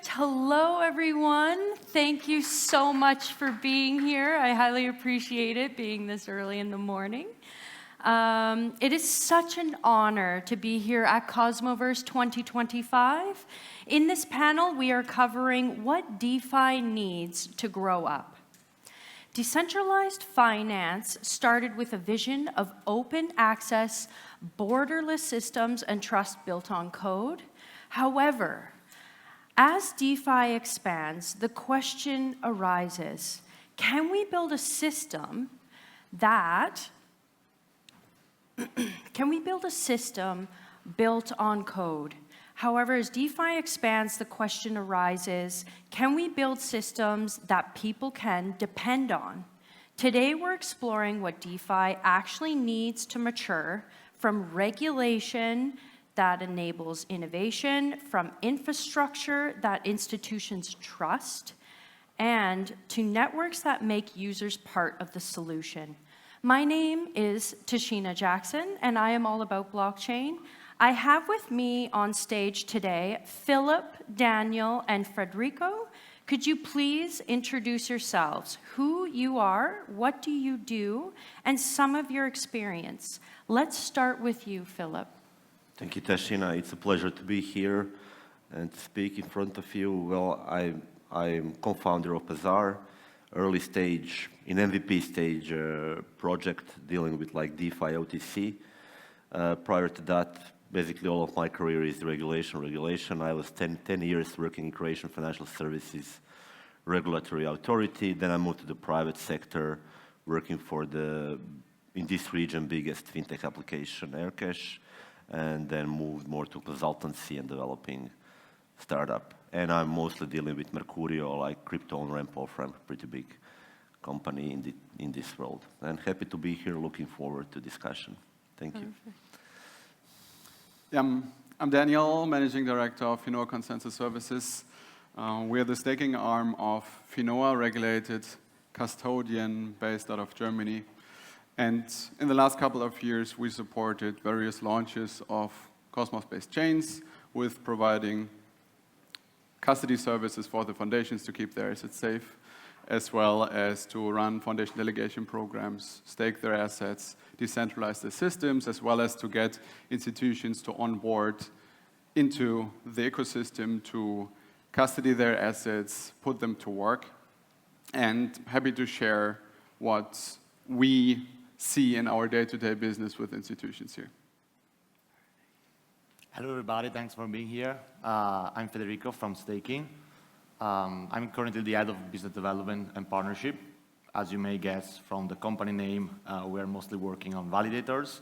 Perfect. Hello, everyone. Thank you so much for being here. I highly appreciate it, being this early in the morning. It is such an honor to be here at Cosmoverse 2025. In this panel, we are covering what DeFi needs to grow up. Decentralized finance started with a vision of open access, borderless systems, and trust built on code. However, as DeFi expands, the question arises, can we build a system built on code? However, as DeFi expands, the question arises, can we build systems that people can depend on? Today, we're exploring what DeFi actually needs to mature, from regulation that enables innovation, from infrastructure that institutions trust, and to networks that make users part of the solution. My name is Tashina Jackson, and I am all about blockchain. I have with me on stage today Filip, Daniel, and Federico. Could you please introduce yourselves, who you are, what do you do, and some of your experience? Let's start with you, Filip. Thank you, Tashina. It's a pleasure to be here and speak in front of you. Well, I'm co-founder of Pazar, early stage, in MVP stage project dealing with like DeFi, OTC. Prior to that, basically all of my career is regulation. I was 10 years working in Croatian financial services regulatory authority. Then I moved to the private sector, working for the, in this region, biggest fintech application, Aircash, and then moved more to consultancy and developing startup. And I'm mostly dealing with Mercurio, like crypto on-ramp, off-ramp, pretty big company in this world. And happy to be here, looking forward to discussion. Thank you. Yeah, I'm Daniel, Managing Director of Finoa Consensus Services. We're the staking arm of Finoa, regulated custodian based out of Germany. And in the last couple of years, we supported various launches of Cosmos-based chains with providing custody services for the foundations to keep their assets safe, as well as to run foundation delegation programs, stake their assets, decentralize the systems, as well as to get institutions to onboard into the ecosystem to custody their assets, put them to work. And happy to share what we see in our day-to-day business with institutions here. Hello, everybody. Thanks for being here. I'm Federico from Stakin. I'm currently the head of business development and partnership. As you may guess from the company name, we're mostly working on validators.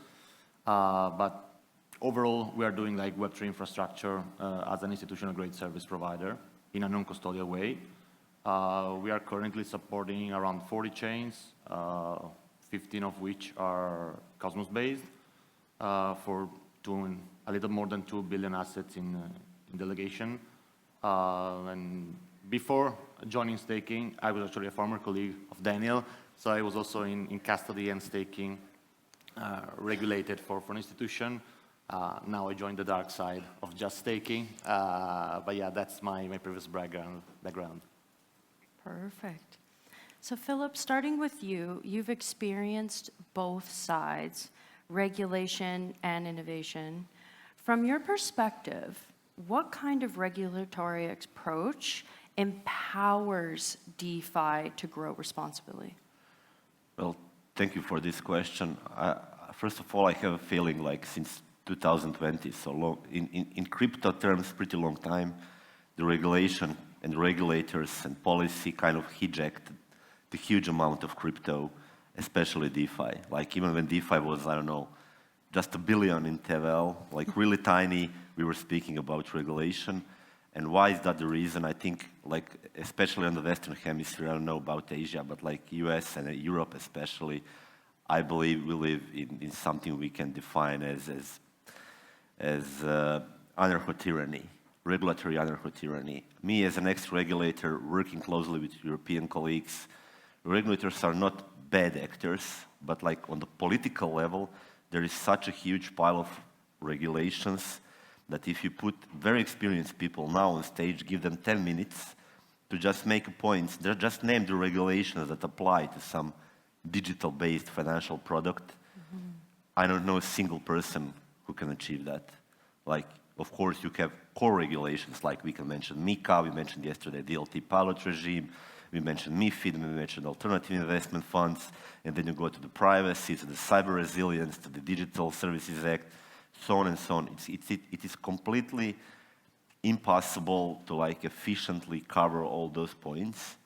But overall, we are doing like Web3 infrastructure as an institutional grade service provider in a non-custodial way. We are currently supporting around 40 chains, 15 of which are Cosmos-based, for doing a little more than 2 billion assets in delegation. And before joining staking, I was actually a former colleague of Daniel, so I was also in custody and staking, regulated for an institution. Now I joined the dark side of just staking, but yeah, that's my previous background. Perfect. So Filip, starting with you, you've experienced both sides, regulation and innovation. From your perspective, what kind of regulatory approach empowers DeFi to grow responsibly? Well, thank you for this question. First of all, I have a feeling like since 2020, so long, in crypto terms, pretty long time, the regulation and regulators and policy kind of hijacked the huge amount of crypto, especially DeFi. Like even when DeFi was, I don't know, just $1 billion in TVL, like really tiny, we were speaking about regulation. And why is that the reason? I think, like, especially on the Western Hemisphere, I don't know about Asia, but like US and Europe especially, I believe we live in something we can define as anarcho-tyranny, regulatory anarcho-tyranny. Me as an ex-regulator working closely with European colleagues, regulators are not bad actors, but like on the political level, there is such a huge pile of regulations that if you put very experienced people now on stage, give them 10 minutes to just make a point, they just name the regulations that apply to some digital-based financial product, I don't know a single person who can achieve that. Like, of course, you have core regulations, like we can mention MiCA, we mentioned yesterday DLT pilot regime, we mentioned MiFID, we mentioned alternative investment funds, and then you go to the privacy, to the cyber resilience, to the Digital Services Act, so on and so on. It is completely impossible to like efficiently cover all those points.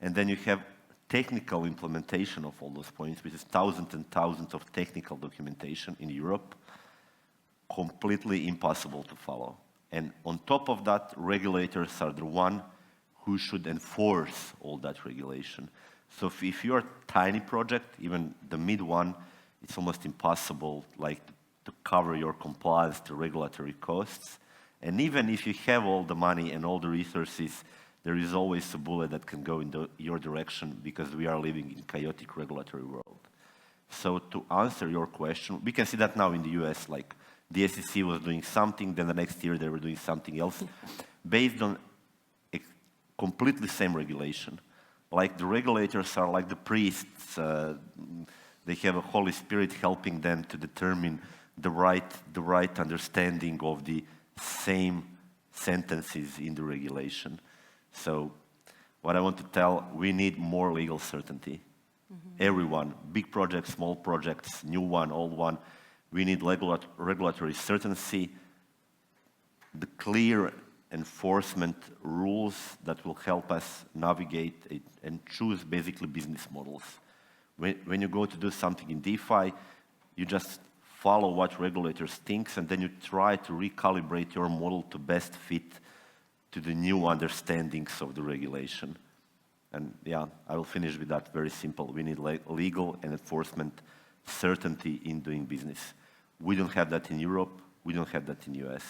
And then you have technical implementation of all those points, which is thousands and thousands of technical documentation in Europe, completely impossible to follow. And on top of that, regulators are the one who should enforce all that regulation. So if you're a tiny project, even the mid one, it's almost impossible like to cover your compliance to regulatory costs. And even if you have all the money and all the resources, there is always a bullet that can go in your direction because we are living in a chaotic regulatory world. So to answer your question, we can see that now in the US, like the SEC was doing something, then the next year they were doing something else, based on a completely same regulation. Like the regulators are like the priests, they have a Holy Spirit helping them to determine the right understanding of the same sentences in the regulation. So what I want to tell, we need more legal certainty. Everyone, big projects, small projects, new one, old one, we need regulatory certainty, the clear enforcement rules that will help us navigate it and choose basically business models. When you go to do something in DeFi, you just follow what regulators think, and then you try to recalibrate your model to best fit to the new understandings of the regulation. And yeah, I will finish with that, very simple. We need legal and enforcement certainty in doing business. We don't have that in Europe, we don't have that in US.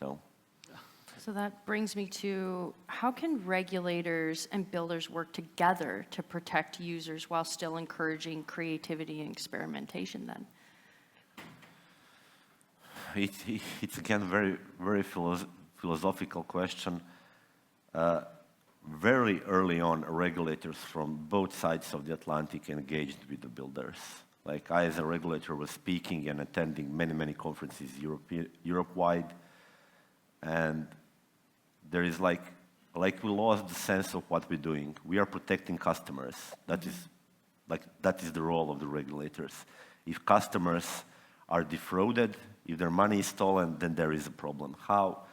So that brings me to, how can regulators and builders work together to protect users while still encouraging creativity and experimentation then? It's again very, very philosophical question. Very early on, regulators from both sides of the Atlantic engaged with the builders. Like I, as a regulator, was speaking and attending many, many conferences Europe-wide, and there is like we lost the sense of what we're doing. We are protecting customers. That is the role of the regulators. If customers are defrauded, if their money is stolen, then there is a problem. How?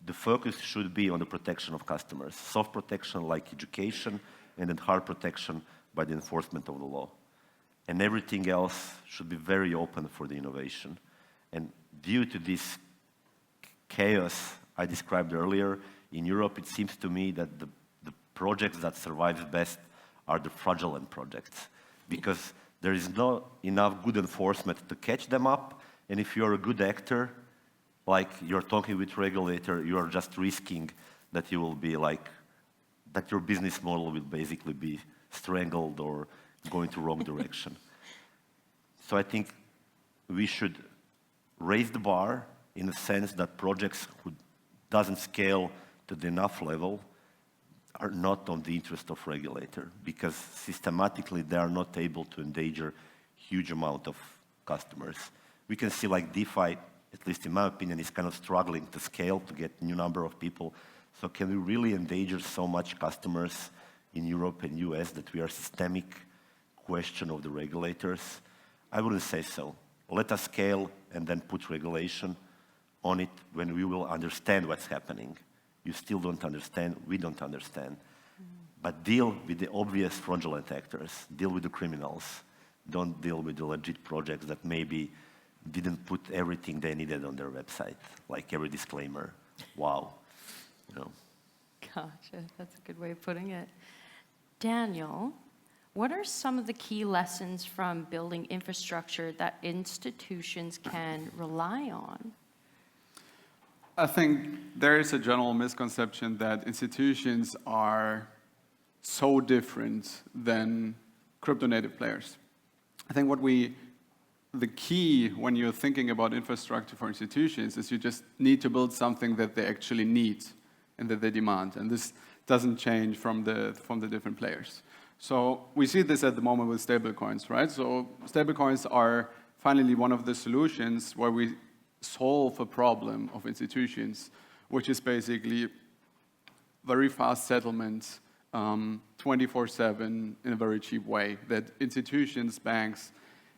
The focus should be on the protection of customers. Soft protection like education, and then hard protection by the enforcement of the law. And everything else should be very open for the innovation. And due to this chaos I described earlier, in Europe it seems to me that the projects that survive best are the fraudulent projects, because there is not enough good enforcement to catch them up, and if you're a good actor, like you're talking with regulator, you are just risking that you will be like, that your business model will basically be strangled or going to wrong direction. So I think we should raise the bar in the sense that projects who doesn't scale to the enough level are not on the interest of regulator, because systematically they are not able to endanger huge amount of customers. We can see like DeFi, at least in my opinion, is kind of struggling to scale to get new number of people. So can we really endanger so much customers in Europe and US that we are systemic question of the regulators? I wouldn't say so. Let us scale and then put regulation on it when we will understand what's happening. You still don't understand, we don't understand. But deal with the obvious fraudulent actors, deal with the criminals. Don't deal with the legit projects that maybe didn't put everything they needed on their website, like every disclaimer. Wow. You know. Gotcha, that's a good way of putting it. Daniel, what are some of the key lessons from building infrastructure that institutions can rely on? I think there is a general misconception that institutions are so different than crypto native players. I think what we the key when you're thinking about infrastructure for institutions is you just need to build something that they actually need and that they demand. And this doesn't change from the different players. So we see this at the moment with stablecoins, right? So stablecoins are finally one of the solutions where we solve a problem of institutions, which is basically very fast settlement, 24/7 in a very cheap way that institutions, banks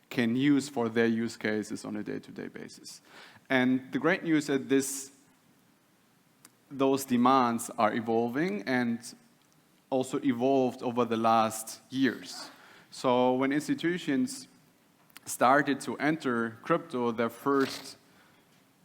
can use for their use cases on a day-to-day basis. And the great news is those demands are evolving and also evolved over the last years. So when institutions started to enter crypto, their first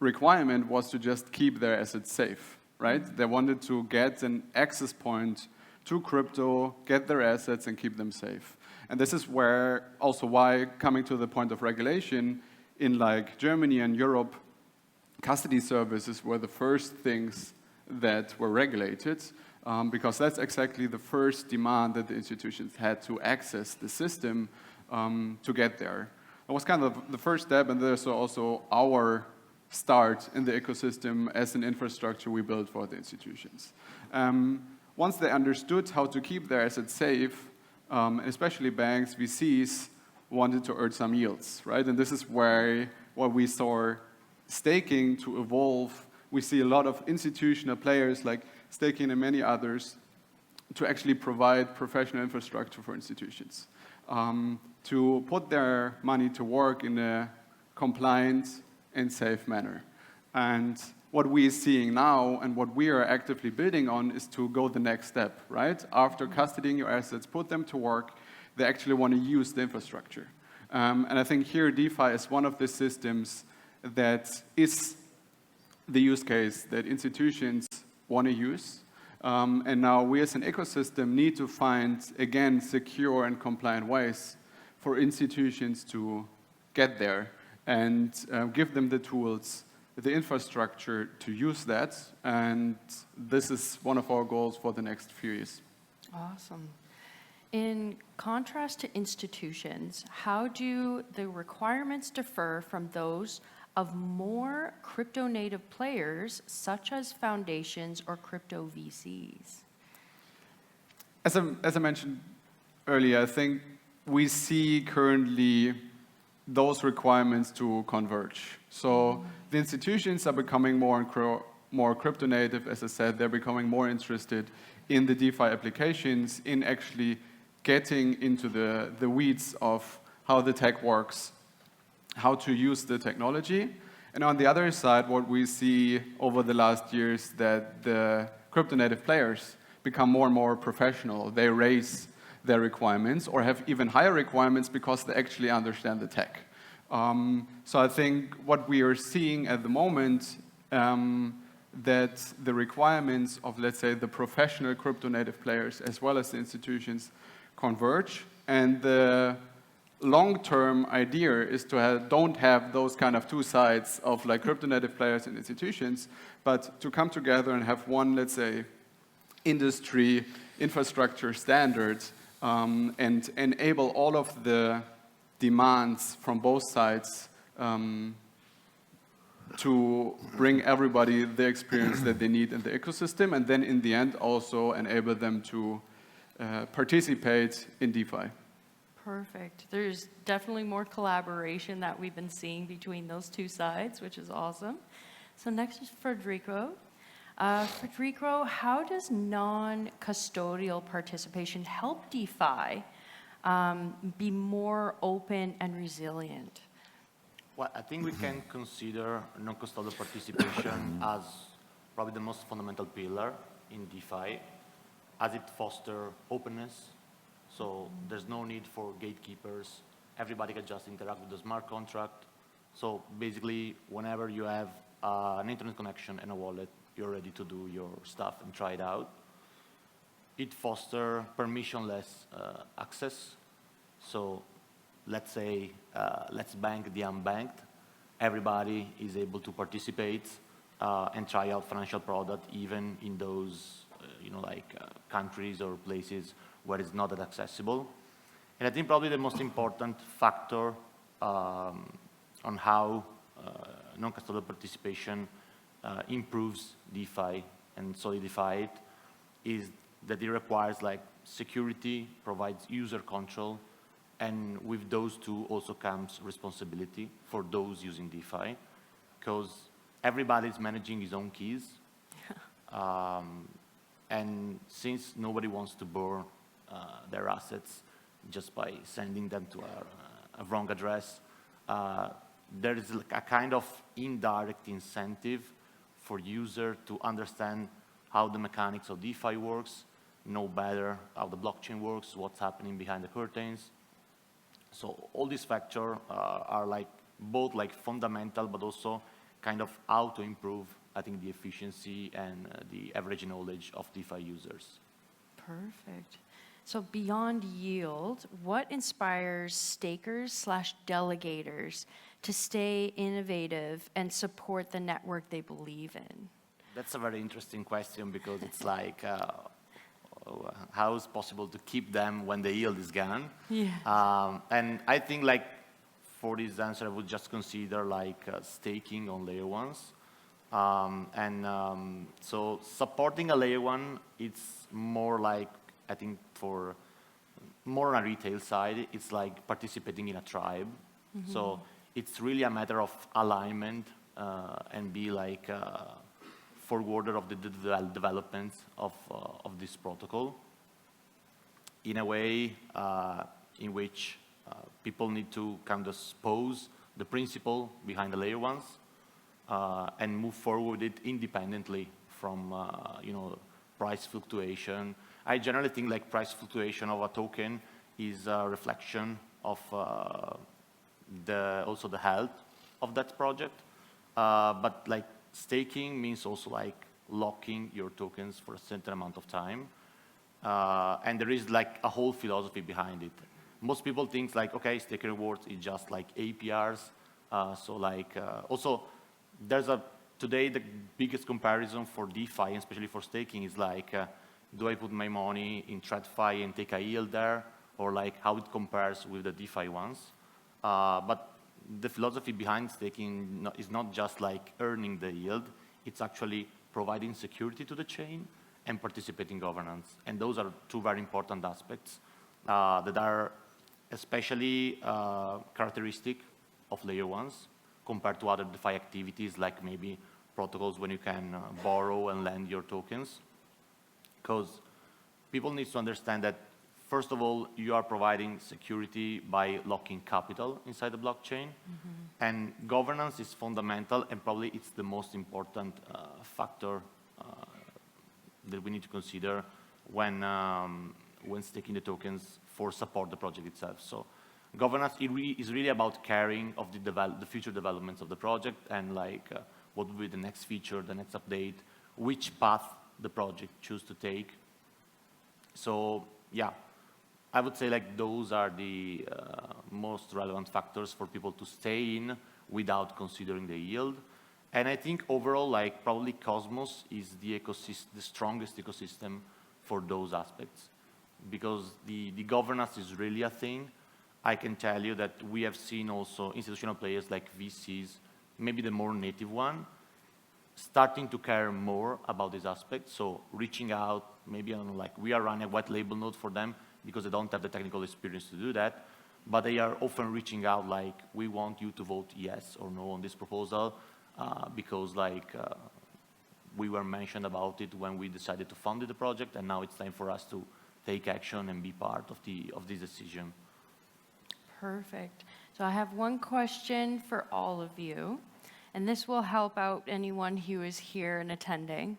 requirement was to just keep their assets safe, right? They wanted to get an access point to crypto, get their assets, and keep them safe. And this is where also why, coming to the point of regulation, in like Germany and Europe, custody services were the first things that were regulated, because that's exactly the first demand that the institutions had to access the system to get there. It was kind of the first step, and there's also our start in the ecosystem as an infrastructure we built for the institutions. Once they understood how to keep their assets safe, especially banks, VCs, wanted to earn some yields, right? And this is where we saw staking to evolve. We see a lot of institutional players like Stakin and many others to actually provide professional infrastructure for institutions, to put their money to work in a compliant and safe manner. And what we are seeing now and what we are actively building on is to go the next step, right? After custodying your assets, put them to work, they actually want to use the infrastructure. And I think here DeFi is one of the systems that is the use case that institutions want to use. And now we as an ecosystem need to find, again, secure and compliant ways for institutions to get there and give them the tools, the infrastructure to use that. And this is one of our goals for the next few years. Awesome. In contrast to institutions, how do the requirements differ from those of more crypto-native players, such as foundations or crypto VCs? As I mentioned earlier, I think we see currently those requirements to converge. So the institutions are becoming more crypto-native. As I said, they're becoming more interested in the DeFi applications, in actually getting into the weeds of how the tech works, how to use the technology. And on the other side, what we see over the last years that the crypto-native players become more and more professional. They raise their requirements or have even higher requirements because they actually understand the tech. So I think what we are seeing at the moment that the requirements of, let's say, the professional crypto-native players as well as the institutions converge, and the long-term idea is to don't have those kind of two sides of like crypto-native players and institutions, but to come together and have one, let's say, industry infrastructure standard and enable all of the demands from both sides to bring everybody the experience that they need in the ecosystem, and then in the end also enable them to participate in DeFi. Perfect. There's definitely more collaboration that we've been seeing between those two sides, which is awesome. So next is Federico. Federico, how does non-custodial participation help DeFi be more open and resilient? Well, I think we can consider non-custodial participation as probably the most fundamental pillar in DeFi, as it fosters openness. So there's no need for gatekeepers. Everybody can just interact with the smart contract. So basically, whenever you have an internet connection and a wallet, you're ready to do your stuff and try it out. It fosters permissionless access. So let's say, let's bank the unbanked. Everybody is able to participate and try out financial product, even in those countries or places where it's not that accessible. And I think probably the most important factor on how non-custodial participation improves DeFi and solidify it is that it requires like security, provides user control, and with those two also comes responsibility for those using DeFi, because everybody's managing his own keys. And since nobody wants to burn their assets just by sending them to a wrong address, there is like a kind of indirect incentive for user to understand how the mechanics of DeFi works, know better how the blockchain works, what's happening behind the curtains. So all these factors are like both like fundamental, but also kind of how to improve, I think, the efficiency and the average knowledge of DeFi users. Perfect. So beyond yield, what inspires stakers/delegators to stay innovative and support the network they believe in? That's a very interesting question, because it's like, how is it possible to keep them when the yield is gone? Yeah. And I think like for this answer, I would just consider like staking on layer ones. So supporting a layer one, it's more like, I think for more on a retail side, it's like participating in a tribe. Mm-hmm. So it's really a matter of alignment and be like forwarder of the developments of this protocol in a way in which people need to kind of expose the principle behind the layer ones and move forward with it independently from price fluctuation. I generally think like price fluctuation of a token is a reflection of also the health of that project. But like staking means also like locking your tokens for a certain amount of time. And there is like a whole philosophy behind it. Most people think like, okay, staking rewards is just like APRs. So like also there's today the biggest comparison for DeFi, especially for staking, is like, do I put my money in TradFi and take a yield there, or like how it compares with the DeFi ones? But the philosophy behind staking is not just like earning the yield, it's actually providing security to the chain and participating governance. And those are two very important aspects that are especially characteristic of layer ones compared to other DeFi activities, like maybe protocols when you can borrow and lend your tokens. Because people need to understand that, first of all, you are providing security by locking capital inside the blockchain. Mm-hmm. And governance is fundamental, and probably it's the most important factor that we need to consider when staking the tokens for support the project itself. So governance is really about caring of the future developments of the project, and like what will be the next feature, the next update, which path the project choose to take. So yeah, I would say like those are the most relevant factors for people to stay in without considering the yield. And I think overall, like probably Cosmos is the strongest ecosystem for those aspects, because the governance is really a thing. I can tell you that we have seen also institutional players like VCs, maybe the more native one, starting to care more about this aspect. So reaching out, maybe I don't know, like we are running a white label node for them because they don't have the technical experience to do that, but they are often reaching out like, we want you to vote yes or no on this proposal because like we were mentioned about it when we decided to fund the project, and now it's time for us to take action and be part of this decision. Perfect. So I have one question for all of you, and this will help out anyone who is here and attending.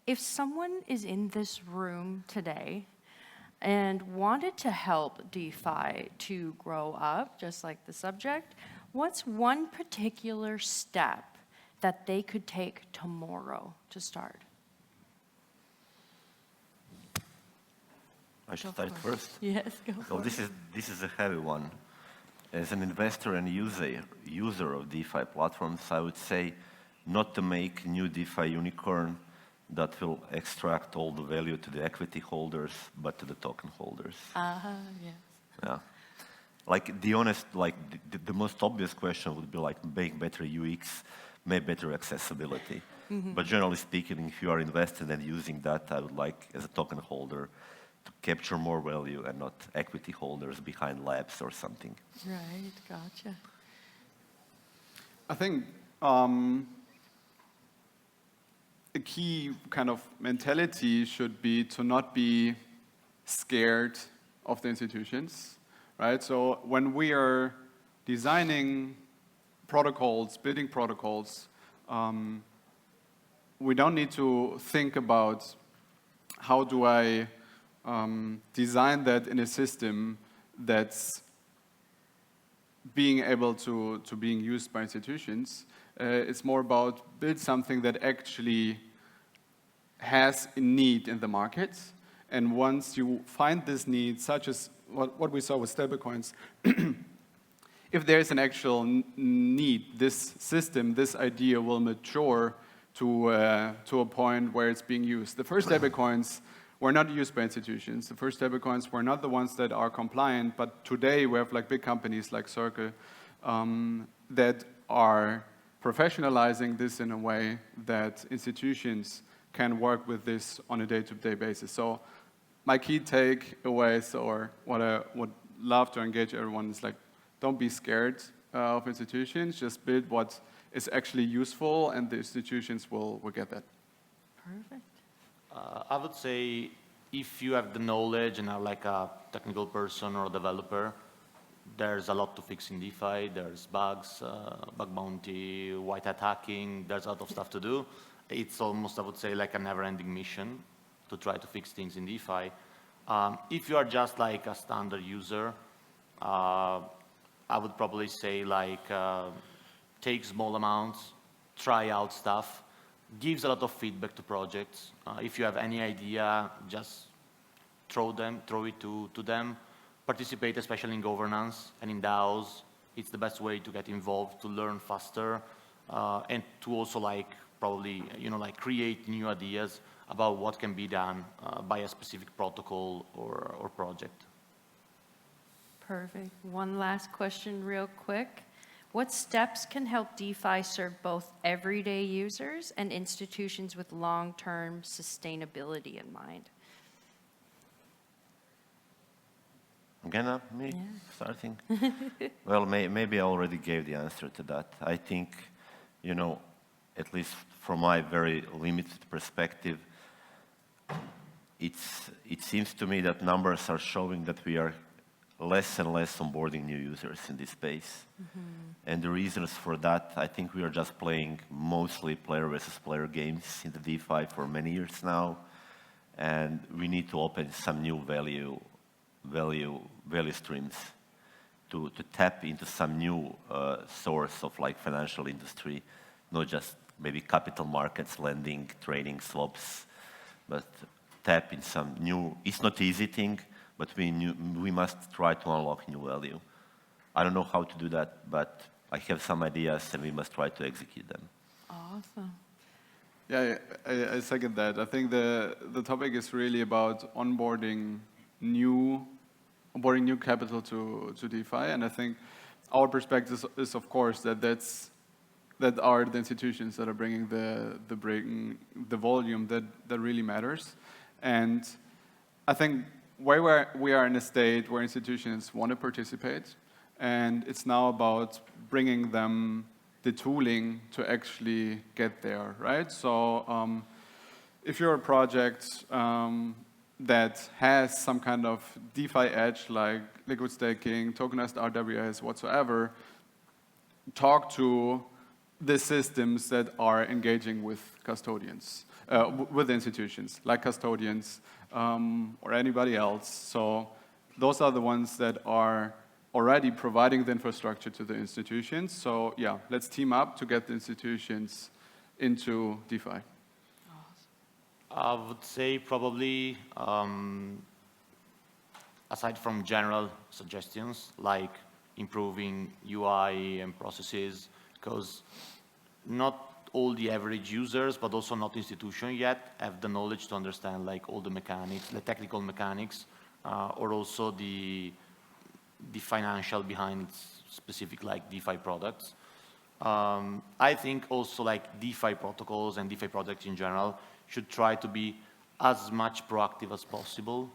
If someone is in this room today and wanted to help DeFi to grow up, just like the subject, what's one particular step that they could take tomorrow to start? I should start first. Yes, go for it. So this is a heavy one. As an investor and user of DeFi platforms, I would say not to make new DeFi unicorn that will extract all the value to the equity holders, but to the token holders. Yes. Yeah. like the honest, like the most obvious question would be like make better UX, make better accessibility. But generally speaking, if you are invested and using that, I would like, as a token holder, to capture more value and not equity holders behind labs or something. Right, gotcha. I think a key kind of mentality should be to not be scared of the institutions, right? So when we are designing protocols, building protocols, we don't need to think about how do I design that in a system that's being able to being used by institutions. It's more about build something that actually has a need in the market. And once you find this need, such as what we saw with stablecoins, if there's an actual need, this system, this idea will mature to a point where it's being used. The first stablecoins were not used by institutions. The first stablecoins were not the ones that are compliant, but today we have like big companies like Circle that are professionalizing this in a way that institutions can work with this on a day-to-day basis. So my key takeaways, or what I would love to engage everyone, is like, don't be scared of institutions, just build what is actually useful, and the institutions will get that. Perfect. I would say if you have the knowledge and are like a technical person or a developer, there's a lot to fix in DeFi. There's bugs, bug bounty, white hat hacking. There's a lot of stuff to do. It's almost, I would say, like a never-ending mission to try to fix things in DeFi. If you are just like a standard user, I would probably say like take small amounts, try out stuff, gives a lot of feedback to projects. If you have any idea, just throw it to them. Participate, especially in governance and in DAOs. It's the best way to get involved, to learn faster, and to also like probably like create new ideas about what can be done by a specific protocol or project. Perfect. One last question real quick. What steps can help DeFi serve both everyday users and institutions with long-term sustainability in mind? Again, me Yeah. starting? Well, maybe I already gave the answer to that. I think, at least from my very limited perspective, it seems to me that numbers are showing that we are less and less onboarding new users in this space. And the reasons for that, I think we are just playing mostly player versus player games in the DeFi for many years now. And we need to open some new value streams to tap into some new source of like financial industry, not just maybe capital markets, lending, trading, swaps, but tap in some new, it's not easy thing, but we must try to unlock new value. I don't know how to do that, but I have some ideas and we must try to execute them. Awesome. Yeah, I second that. I think the topic is really about onboarding new capital to DeFi, and I think our perspective is of course that are the institutions that are bringing the volume that really matters. And I think we are in a state where institutions want to participate, and it's now about bringing them the tooling to actually get there, right? So if you're a project that has some kind of DeFi edge, like liquid staking, tokenized RWAs, whatsoever, talk to the systems that are engaging with custodians, with institutions, like custodians or anybody else. So those are the ones that are already providing the infrastructure to the institutions. So yeah, let's team up to get the institutions into DeFi. I would say probably, aside from general suggestions, like improving UI and processes, because not all the average users, but also not institutions yet, have the knowledge to understand like all the mechanics, the technical mechanics, or also the the financial behind specific like DeFi products. I think also like DeFi protocols and DeFi products in general should try to be as much proactive as possible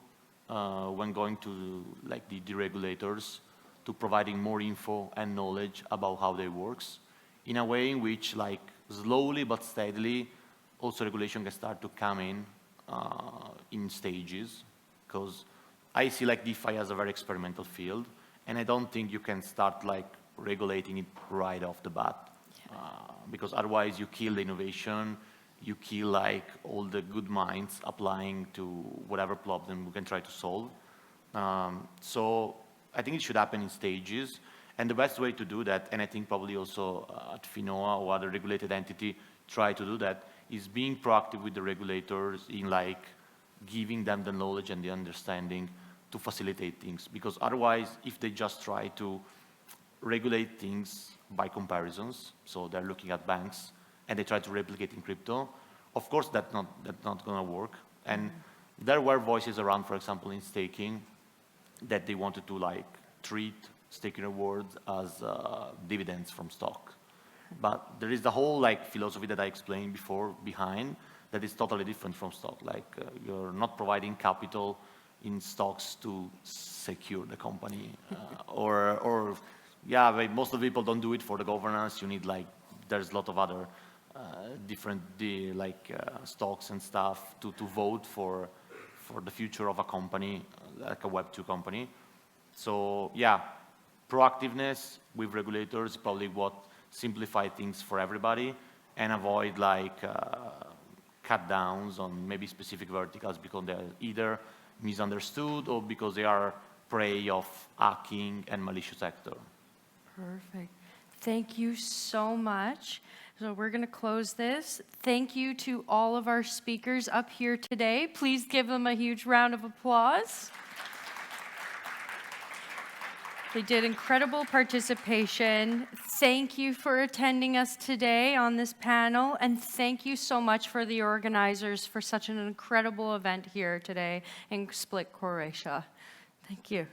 when going to like the regulators, to providing more info and knowledge about how they works, in a way in which like slowly but steadily also regulation can start to come in stages, because I see like DeFi as a very experimental field, and I don't think you can start like regulating it right off the bat, because otherwise you kill the innovation, you kill like all the good minds applying to whatever problem we can try to solve. So I think it should happen in stages, and the best way to do that, and I think probably also at Finoa or other regulated entity try to do that, is being proactive with the regulators in like giving them the knowledge and the understanding to facilitate things. Because otherwise, if they just try to regulate things by comparisons, so they're looking at banks and they try to replicate in crypto, of course that's not going to work. And there were voices around, for example, in staking, that they wanted to like treat staking rewards as dividends from stock. But there is the whole like philosophy that I explained before behind that is totally different from stock. Like you're not providing capital in stocks to secure the company, or yeah, but most of the people don't do it for the governance. You need like, there's a lot of other different stocks and stuff to vote for the future of a company, like a Web2 company. So yeah, proactiveness with regulators is probably what simplify things for everybody, and avoid like cut downs on maybe specific verticals because they're either misunderstood or because they are prey of hacking and malicious actor. Perfect. Thank you so much. So we're going to close this. Thank you to all of our speakers up here today. Please give them a huge round of applause. They did incredible participation. Thank you for attending us today on this panel, and thank you so much for the organizers for such an incredible event here today in Split, Croatia. Thank you.